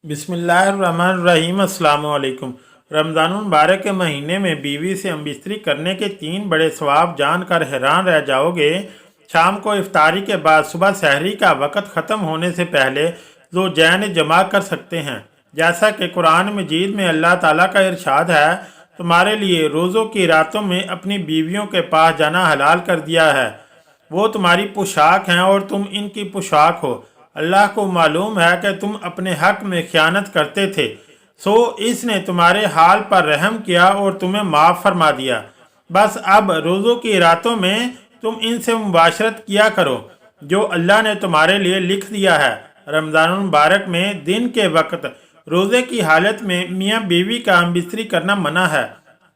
बिस्मिल्लाहिर्रहमानिर्रहीम। अस्सलाम वालेकुम। रमज़ान मुबारक के महीने में बीवी से हमबिस्तरी करने के 3 बड़े सवाब जानकर हैरान रह जाओगे। शाम को इफ्तारी के बाद सुबह सहरी का वक़्त ख़त्म होने से पहले ज़ौजैन जमा कर सकते हैं। जैसा कि कुरान मजीद में अल्लाह ताला का इरशाद है, तुम्हारे लिए रोज़ों की रातों में अपनी बीवियों के पास जाना हलाल कर दिया है। वो तुम्हारी पोशाक हैं और तुम इनकी पोशाक हो। अल्लाह को मालूम है कि तुम अपने हक में खयानत करते थे, सो इसने तुम्हारे हाल पर रहम किया और तुम्हें माफ़ फरमा दिया। बस अब रोज़ों की रातों में तुम इनसे मुबाशरत किया करो जो अल्लाह ने तुम्हारे लिए लिख दिया है। रमज़ान मुबारक में दिन के वक्त रोज़े की हालत में मियाँ बीवी का हमबिस्तरी करना मना है।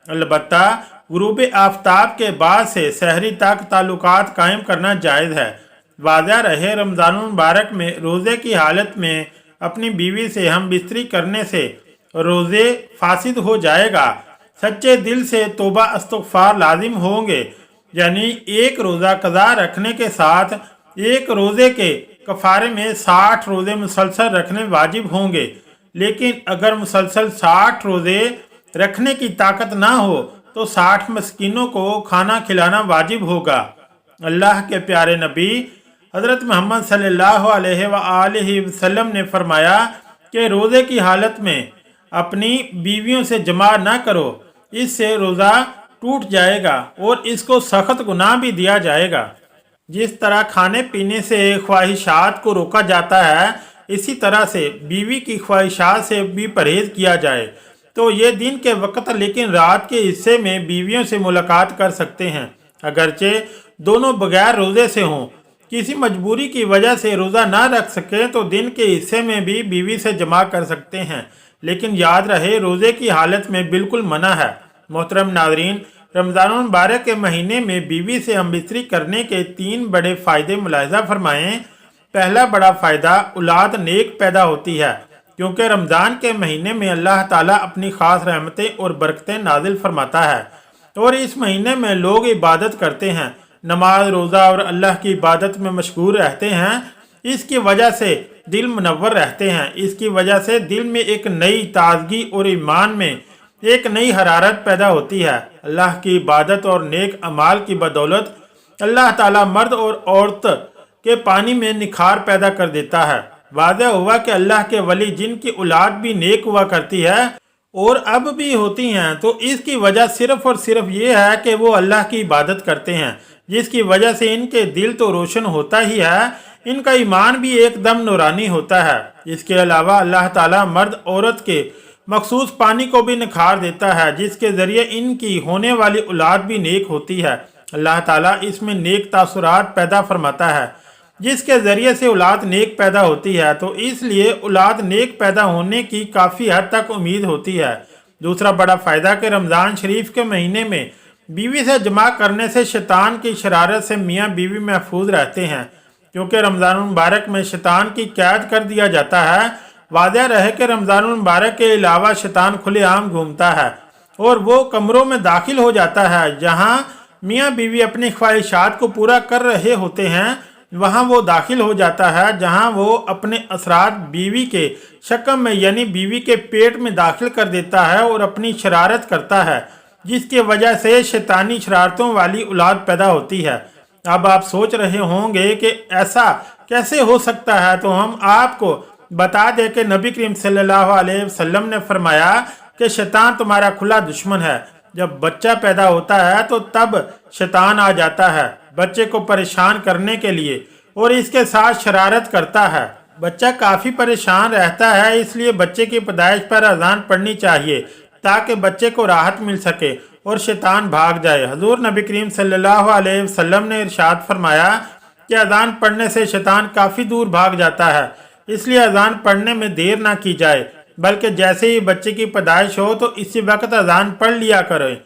अलबत्ता गुरूब आफ्ताब के बाद से सहरी तक ताल्लुकात कायम करना जायज़ है। वाज़ह रहे, रमज़ान मुबारक में रोज़े की हालत में अपनी बीवी से हम बिस्तरी करने से रोज़े फासिद हो जाएगा। सच्चे दिल से तौबा इस्तग़फ़ार लाजिम होंगे, यानी एक रोज़ा कज़ा रखने के साथ एक रोज़े के कफ़ारे में 60 रोज़े मुसलसल रखने वाजिब होंगे। लेकिन अगर मुसलसल 60 रोज़े रखने की ताकत ना हो तो 60 मस्कीनों को खाना खिलाना वाजिब होगा। अल्लाह के प्यारे नबी हज़रत मोहम्मद सल्लल्लाहु अलैहि वसल्लम ने फरमाया कि रोज़े की हालत में अपनी बीवियों से जमा ना करो, इससे रोज़ा टूट जाएगा और इसको सख्त गुनाह भी दिया जाएगा। जिस तरह खाने पीने से ख्वाहिशात को रोका जाता है, इसी तरह से बीवी की ख्वाहिशात से भी परहेज़ किया जाए तो ये दिन के वक्त लेकिन रात के हिस्से में बीवियों से मुलाकात कर सकते हैं। अगरचे दोनों बगैर रोज़े से हों, किसी मजबूरी की वजह से रोज़ा ना रख सके तो दिन के हिस्से में भी बीवी से जमा कर सकते हैं, लेकिन याद रहे रोज़े की हालत में बिल्कुल मना है। मोहतरम नाज़रीन, रमज़ान मुबारक के महीने में बीवी से हमबिस्तरी करने के 3 बड़े फ़ायदे मुलाहिज़ा फरमाएँ। पहला बड़ा फ़ायदा, औलाद नेक पैदा होती है, क्योंकि रमज़ान के महीने में अल्लाह ताला अपनी ख़ास रहमतें और बरकतें नाजिल फरमाता है और इस महीने में लोग इबादत करते हैं, नमाज रोज़ा और अल्लाह की इबादत में मशगूल रहते हैं। इसकी वजह से दिल मुनव्वर रहते हैं। इसकी वजह से दिल में एक नई ताजगी और ईमान में एक नई हरारत पैदा होती है। अल्लाह की इबादत और नेक अमाल की बदौलत अल्लाह ताला मर्द और औरत के पानी में निखार पैदा कर देता है। वाज़ह हुआ कि अल्लाह के वली जिनकी औलाद भी नेक हुआ करती है और अब भी होती हैं, तो इसकी वजह सिर्फ़ और सिर्फ ये है कि वो अल्लाह की इबादत करते हैं, जिसकी वजह से इनके दिल तो रोशन होता ही है, इनका ईमान भी एकदम नूरानी होता है। इसके अलावा अल्लाह ताला मर्द औरत के मखसूस पानी को भी निखार देता है, जिसके ज़रिए इनकी होने वाली औलाद भी नेक होती है। अल्लाह ताला इसमें नेक तासुरात पैदा फरमाता है, जिसके ज़रिए से औलाद नेक पैदा होती है, तो इसलिए औलाद नेक पैदा होने की काफ़ी हद तक उम्मीद होती है। दूसरा बड़ा फ़ायदा कि रमज़ान शरीफ के महीने में बीवी से जमा करने से शैतान की शरारत से मियाँ बीवी महफूज रहते हैं, क्योंकि रमज़ान मुबारक में शैतान की कैद कर दिया जाता है। वाज़ह रहे कि रमज़ान मुबारक के अलावा शैतान खुलेआम घूमता है और वो कमरों में दाखिल हो जाता है जहाँ मियाँ बीवी अपनी ख्वाहिशात को पूरा कर रहे होते हैं, वहाँ वो दाखिल हो जाता है जहाँ वो अपने असरात बीवी के शकम में यानी बीवी के पेट में दाखिल कर देता है और अपनी शरारत करता है, जिसकी वजह से शैतानी शरारतों वाली औलाद पैदा होती है। अब आप सोच रहे होंगे कि ऐसा कैसे हो सकता है, तो हम आपको बता दें कि नबी करीम सल्लल्लाहु अलैहि वसल्लम ने फरमाया कि शैतान तुम्हारा खुला दुश्मन है। जब बच्चा पैदा होता है तो तब शैतान आ जाता है बच्चे को परेशान करने के लिए और इसके साथ शरारत करता है। बच्चा काफ़ी परेशान रहता है, इसलिए बच्चे की पैदाइश पर अज़ान पढ़नी चाहिए ताकि बच्चे को राहत मिल सके और शैतान भाग जाए। हजूर नबी करीम सल्लल्लाहु अलैहि वसल्लम ने इरशाद फरमाया कि अज़ान पढ़ने से शैतान काफ़ी दूर भाग जाता है, इसलिए अज़ान पढ़ने में देर ना की जाए, बल्कि जैसे ही बच्चे की पैदाइश हो तो इसी वक्त अज़ान पढ़ लिया करें।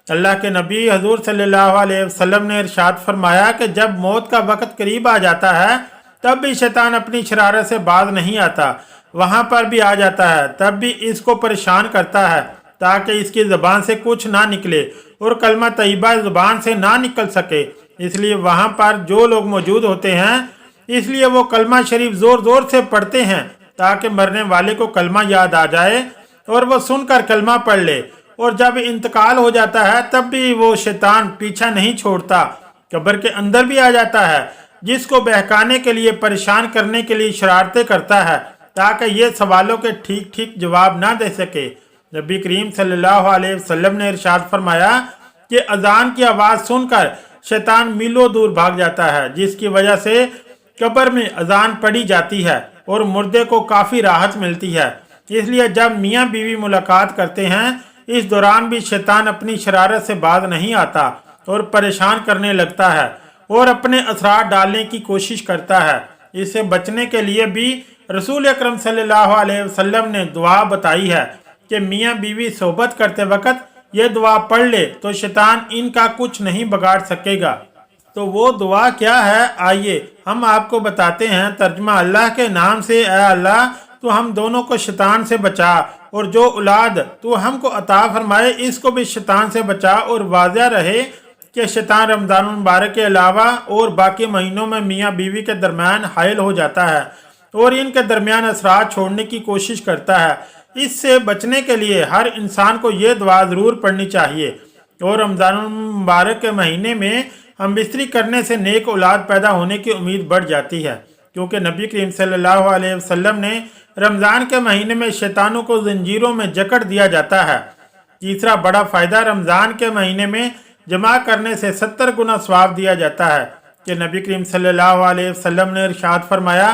अल्लाह के नबी हजूर सल्लल्लाहु अलैहि वसल्लम ने इरशाद फरमाया कि जब मौत का वक्त करीब आ जाता है तब भी शैतान अपनी शरारत से बाज नहीं आता, वहाँ पर भी आ जाता है, तब भी इसको परेशान करता है ताकि इसकी ज़बान से कुछ ना निकले और कलमा तैयबा ज़बान से ना निकल सके। इसलिए वहाँ पर जो लोग मौजूद होते हैं, इसलिए वो कलमा शरीफ ज़ोर ज़ोर से पढ़ते हैं ताकि मरने वाले को कलमा याद आ जाए और वो सुनकर कलमा पढ़ ले। और जब इंतकाल हो जाता है तब भी वो शैतान पीछा नहीं छोड़ता, कब्र के अंदर भी आ जाता है, जिसको बहकाने के लिए, परेशान करने के लिए शरारतें करता है ताकि ये सवालों के ठीक ठीक जवाब ना दे सके। नबी करीम सल्लल्लाहु अलैहि वसल्लम ने इरशाद फरमाया कि अजान की आवाज़ सुनकर शैतान मीलों दूर भाग जाता है, जिसकी वजह से कब्र में अजान पढ़ी जाती है और मुर्दे को काफ़ी राहत मिलती है। इसलिए जब मियाँ बीवी मुलाकात करते हैं, इस दौरान भी शैतान अपनी शरारत से बाज नहीं आता और परेशान करने लगता है और अपने असरार डालने की कोशिश करता है। इससे बचने के लिए भी रसूल अकरम सल्लल्लाहु अलैहि वसल्लम ने दुआ बताई है कि मियाँ बीवी सोहबत करते वक्त ये दुआ पढ़ ले तो शैतान इनका कुछ नहीं बिगाड़ सकेगा। तो वो दुआ क्या है, आइए हम आपको बताते हैं। तर्जमा, अल्लाह के नाम से, ऐ अल्लाह तो हम दोनों को शैतान से बचा, और जो औलाद तो हमको अता फरमाए इसको भी शैतान से बचा। और वाज़ह रहे कि शैतान रमज़ान मुबारक के अलावा और बाकी महीनों में मियाँ बीवी के दरमियान हायल हो जाता है और इनके दरमियान असरार छोड़ने की कोशिश करता है। इससे बचने के लिए हर इंसान को ये दुआ ज़रूर पढ़नी चाहिए। और रमज़ान मुबारक के महीने में हम बिस्तरी करने से नेक औलाद पैदा होने की उम्मीद बढ़ जाती है, क्योंकि नबी करीम सल्लल्लाहु अलैहि वसल्लम ने रमज़ान के महीने में शैतानों को जंजीरों में जकड़ दिया जाता है। तीसरा बड़ा फ़ायदा, रमज़ान के महीने में जमा करने से 70 गुना सवाब दिया जाता है कि नबी करीम सल्लल्लाहु अलैहि वसल्लम ने इरशाद फरमाया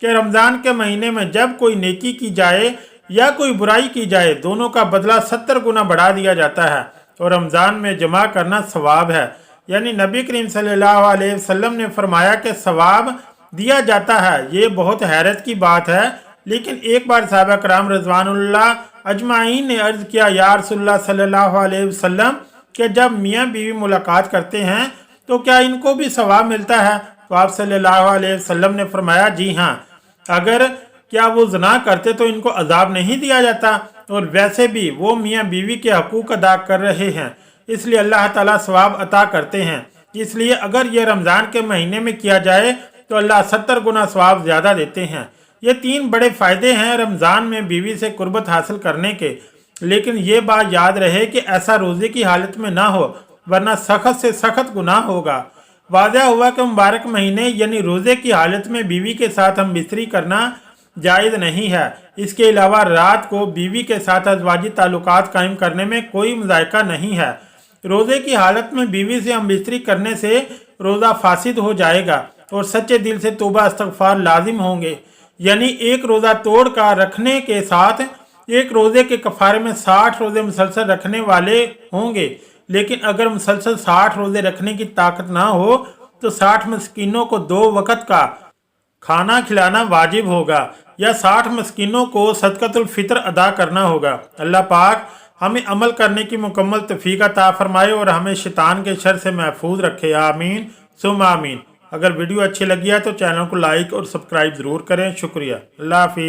कि रमज़ान के महीने में जब कोई नेकी की जाए या कोई बुराई की जाए, दोनों का बदला 70 गुना बढ़ा दिया जाता है और रमज़ान में जमा करना सवाब है। यानी नबी करीम सल्लल्लाहु अलैहि वसल्लम ने फरमाया कि सवाब दिया जाता है। ये बहुत हैरत की बात है। लेकिन एक बार सहाबा कराम रज़वानुल्लाह अजमाइन ने अर्ज़ किया, या रसूलल्लाह सल्लल्लाहु अलैहि वसल्लम, कि जब मियाँ बीवी मुलाकात करते हैं तो क्या इनको भी सवाब मिलता है? तो आप सल्लल्लाहु अलैहि वसल्लम ने फरमाया, जी हाँ, अगर क्या वो ज़ना करते तो इनको अजाब नहीं दिया जाता, और वैसे भी वो मियाँ बीवी के हकूक़ अदा कर रहे हैं, इसलिए अल्लाह ताला सवाब अता करते हैं। इसलिए अगर ये रमज़ान के महीने में किया जाए तो अल्लाह 70 गुना सवाब ज़्यादा देते हैं। ये 3 बड़े फ़ायदे हैं रमज़ान में बीवी से कुर्बत हासिल करने के। लेकिन ये बात याद रहे कि ऐसा रोज़े की हालत में ना हो, वरना सख्त से सख्त गुनाह होगा। वाज़ह हुआ कि मुबारक महीने यानी रोज़े की हालत में बीवी के साथ हम बिस्तरी करना जायज़ नहीं है। इसके अलावा रात को बीवी के साथ अज़वाजी ताल्लुकात कायम करने में कोई मज़ायका नहीं है। रोज़े की हालत में बीवी से हम बिस्तरी करने से रोज़ा फासिद हो जाएगा और सच्चे दिल से तौबा इस्तग़फ़ार लाजिम होंगे। यानी एक रोज़ा तोड़ कर रखने के साथ एक रोज़े के कफ़ारे में 60 रोज़े मुसलसल रखने वाले होंगे। लेकिन अगर मुसलसल 60 रोज़े रखने की ताकत ना हो तो 60 मस्कीनों को 2 वक़्त का खाना खिलाना वाजिब होगा या 60 मस्कीनों को सदक़तुल फ़ितर अदा करना होगा। अल्लाह पाक हमें अमल करने की मुकम्मल तौफ़ीक़ अता फ़रमाए और हमें शैतान के शर से महफूज रखे। आमीन सुम्मा आमीन। अगर वीडियो अच्छी लगी है तो चैनल को लाइक और सब्सक्राइब ज़रूर करें। शुक्रिया। अल्लाह हाफ़िज़।